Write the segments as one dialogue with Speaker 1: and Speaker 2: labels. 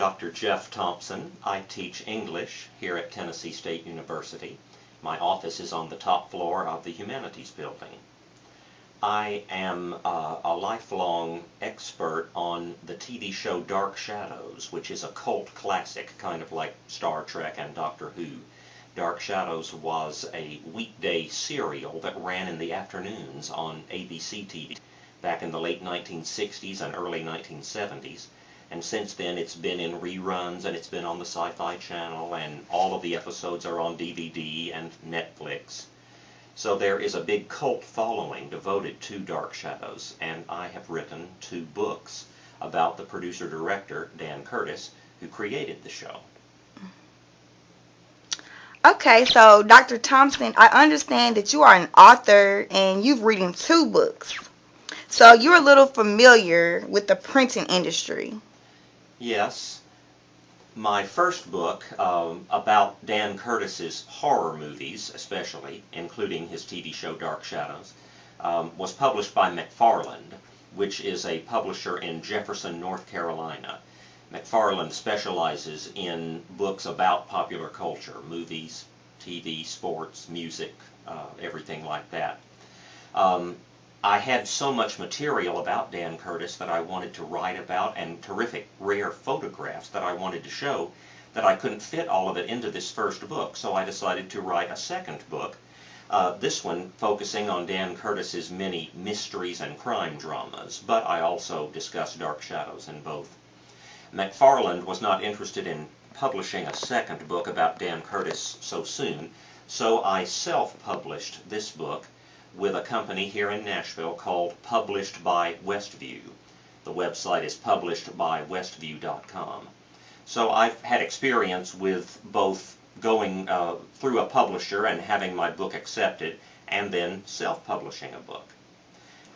Speaker 1: Dr. Jeff Thompson. I teach English here at Tennessee State University. My office is on the top floor of the Humanities Building. I am a lifelong expert on the TV show Dark Shadows, which is a cult classic, kind of like Star Trek and Doctor Who. Dark Shadows was a weekday serial that ran in the afternoons on ABC TV back in the late 1960s and early 1970s. And since then it's been in reruns, and it's been on the Sci-Fi Channel, and all of the episodes are on DVD and Netflix. So there is a big cult following devoted to Dark Shadows, and I have written 2 books about the producer-director, Dan Curtis, who created the show.
Speaker 2: Okay, so Dr. Thompson, I understand that you are an author and you've written 2 books. So you're a little familiar with the printing industry.
Speaker 1: Yes. My first book, about Dan Curtis's horror movies especially, including his TV show Dark Shadows, was published by McFarland, which is a publisher in Jefferson, North Carolina. McFarland specializes in books about popular culture, movies, TV, sports, music, everything like that. I had so much material about Dan Curtis that I wanted to write about, and terrific rare photographs that I wanted to show, that I couldn't fit all of it into this first book, so I decided to write a second book, this one focusing on Dan Curtis's many mysteries and crime dramas, but I also discuss Dark Shadows in both. McFarland was not interested in publishing a second book about Dan Curtis so soon, so I self-published this book with a company here in Nashville called Published by Westview. The website is publishedbywestview.com. So I've had experience with both going through a publisher and having my book accepted, and then self-publishing a book.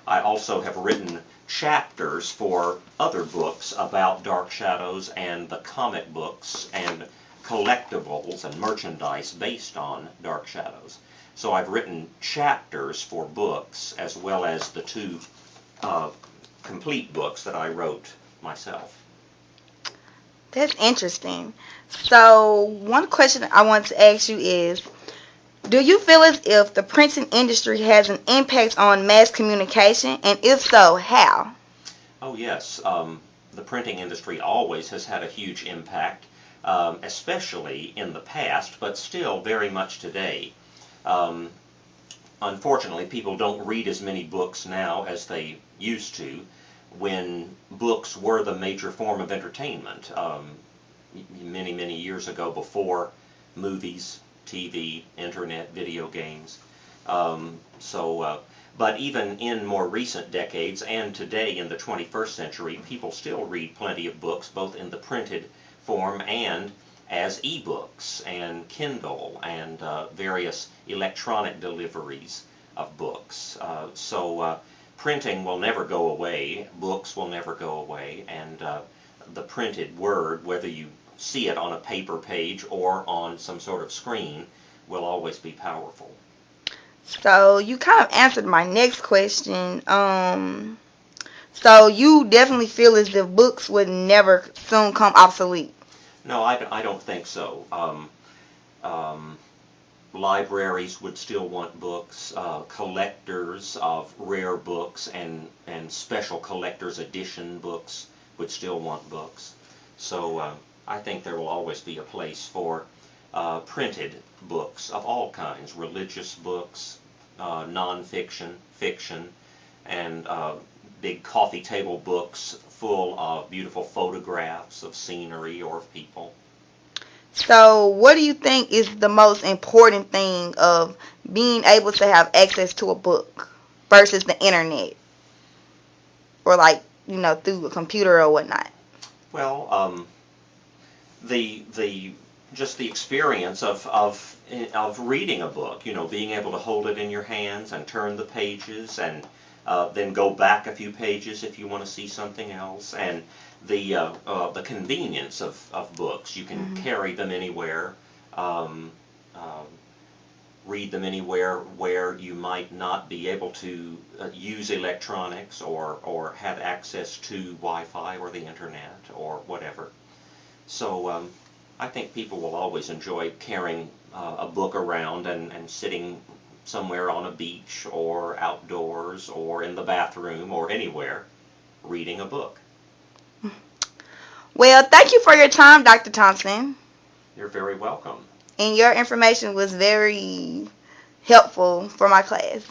Speaker 1: I also have written chapters for other books about Dark Shadows and the comic books and collectibles and merchandise based on Dark Shadows. So I've written chapters for books as well as the 2 complete books that I wrote myself.
Speaker 2: That's interesting. So one question I want to ask you is, do you feel as if the printing industry has an impact on mass communication, and if so, how?
Speaker 1: Oh yes, the printing industry always has had a huge impact, especially in the past, but still very much today. Unfortunately, people don't read as many books now as they used to when books were the major form of entertainment. Many, many years ago, before movies, TV, internet, video games. But even in more recent decades and today in the 21st century, people still read plenty of books, both in the printed form and as e-books and Kindle and various electronic deliveries of books. Printing will never go away, books will never go away, and the printed word, whether you see it on a paper page or on some sort of screen, will always be powerful.
Speaker 2: So you kind of answered my next question. So you definitely feel as if books would never soon come obsolete.
Speaker 1: No, I don't think so. Libraries would still want books. Collectors of rare books and special collector's edition books would still want books. So I think there will always be a place for printed books of all kinds, religious books, nonfiction, fiction, and big coffee table books full of beautiful photographs of scenery or of people.
Speaker 2: So what do you think is the most important thing of being able to have access to a book versus the internet, or like, through a computer or whatnot?
Speaker 1: Well, the just the experience of reading a book, being able to hold it in your hands and turn the pages and then go back a few pages if you want to see something else, and the convenience of books. You can carry them anywhere, read them anywhere where you might not be able to use electronics or have access to Wi-Fi or the internet or whatever. So I think people will always enjoy carrying a book around and sitting somewhere on a beach or outdoors or in the bathroom or anywhere reading a book.
Speaker 2: Well, thank you for your time, Dr. Thompson.
Speaker 1: You're very welcome.
Speaker 2: And your information was very helpful for my class.